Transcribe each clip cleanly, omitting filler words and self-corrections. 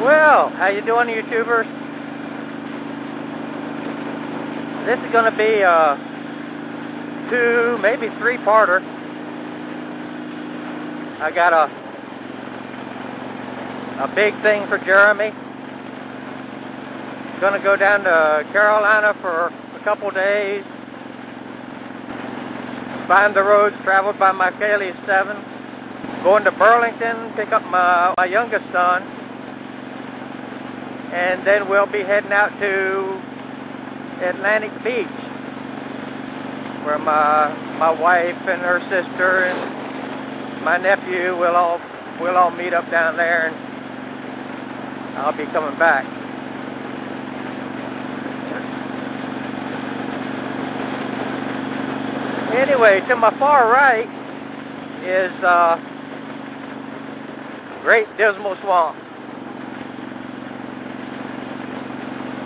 Well, how you doing, YouTubers? This is going to be a 2, maybe 3-parter. I got a big thing for Jeremy. Going to go down to Carolina for a couple days. Find the roads traveled by my Cayley 7. Going to Burlington, pick up my youngest son. And then we'll be heading out to Atlantic Beach, where my wife and her sister and my nephew will all meet up down there, and I'll be coming back. Anyway, to my far right is Great Dismal Swamp.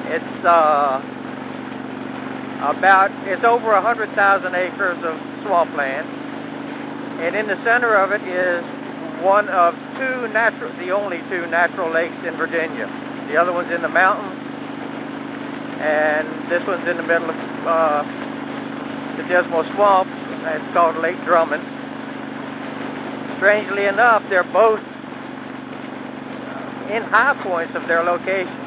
It's it's over 100,000 acres of swampland, and in the center of it is one of the only two natural lakes in Virginia. The other one's in the mountains, and this one's in the middle of the Dismal Swamp. It's called Lake Drummond. Strangely enough, they're both in high points of their locations.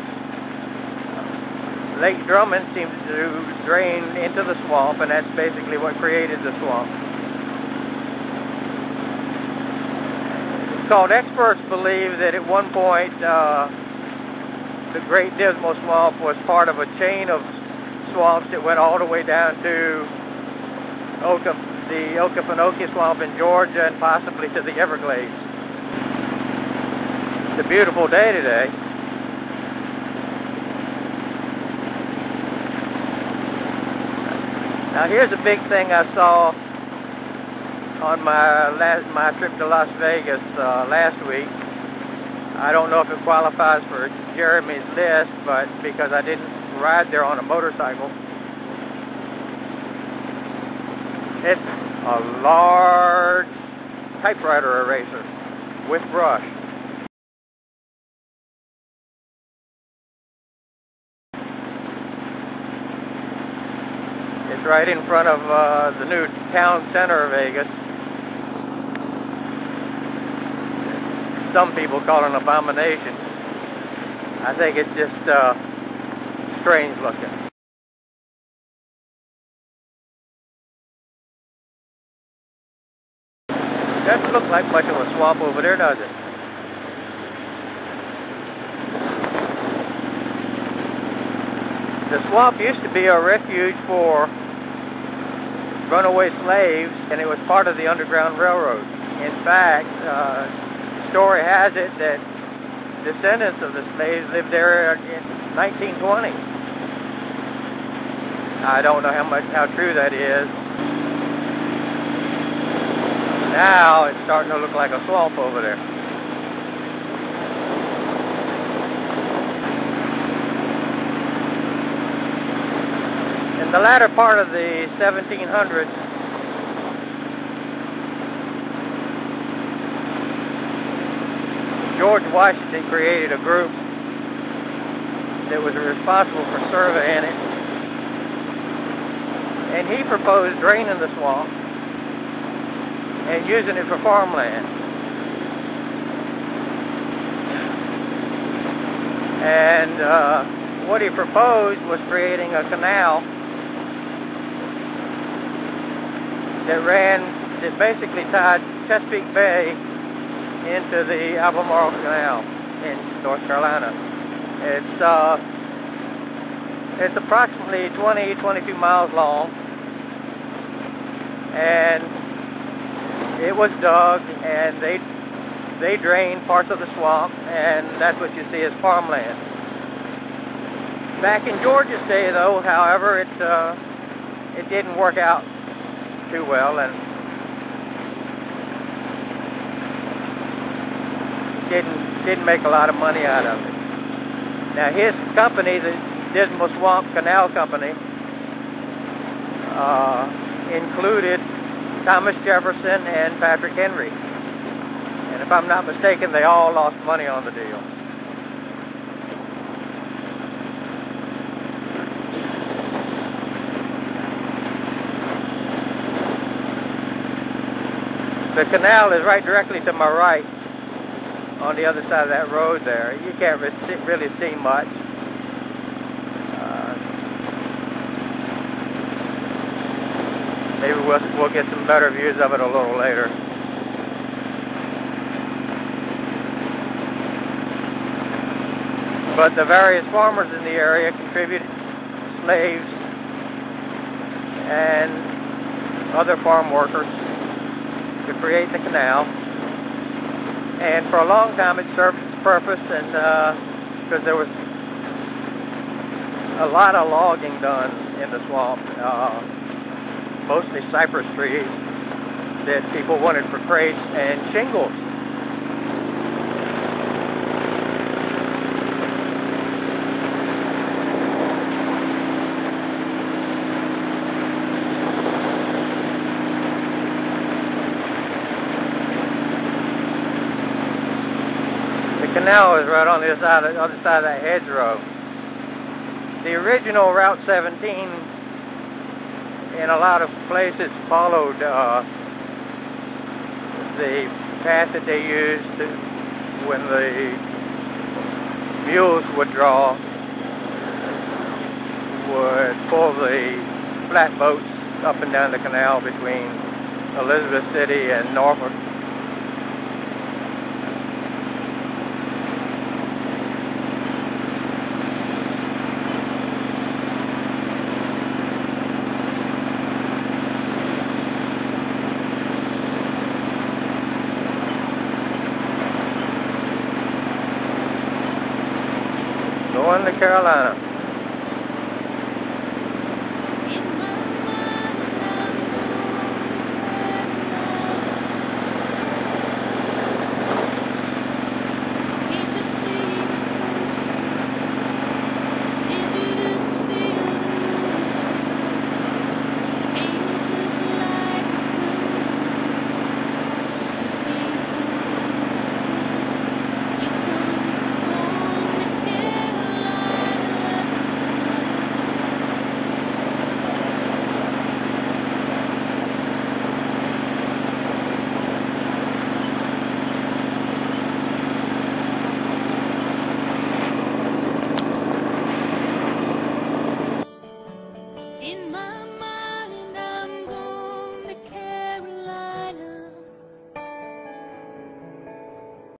Lake Drummond seems to drain into the swamp, and that's basically what created the swamp. So experts believe that at one point the Great Dismal Swamp was part of a chain of swamps that went all the way down to the Okefenokee Swamp in Georgia, and possibly to the Everglades. It's a beautiful day today. Now here's a big thing I saw on my trip to Las Vegas last week. I don't know if it qualifies for Jeremy's list, but because I didn't ride there on a motorcycle. It's a large typewriter eraser with brush. It's right in front of the new town center of Vegas. Some people call it an abomination. I think it's just strange looking. Doesn't look like much of a swamp over there, does it? The swamp used to be a refuge for runaway slaves, and it was part of the Underground Railroad. In fact, story has it that descendants of the slaves lived there in 1920. I don't know how true that is. Now it's starting to look like a swamp over there. In the latter part of the 1700s, George Washington created a group that was responsible for surveying it, and he proposed draining the swamp and using it for farmland. And what he proposed was creating a canal that basically tied Chesapeake Bay into the Albemarle Canal in North Carolina. It's approximately 22 miles long, and it was dug, and they drained parts of the swamp, and that's what you see as farmland. Back in Georgia's day, though, however, it didn't work out too well, and didn't make a lot of money out of it. Now his company, the Dismal Swamp Canal Company, included Thomas Jefferson and Patrick Henry. And if I'm not mistaken, they all lost money on the deal. The canal is right directly to my right on the other side of that road there. You can't really see much. Maybe we'll get some better views of it a little later. But the various farmers in the area contributed slaves and other farm workers to create the canal, and for a long time it served its purpose, and because there was a lot of logging done in the swamp, mostly cypress trees that people wanted for crates and shingles. The canal is right on the other side of that hedgerow. The original Route 17 in a lot of places followed the path that they used when the mules would pull the flatboats up and down the canal between Elizabeth City and Norfolk. Going to Carolina. In my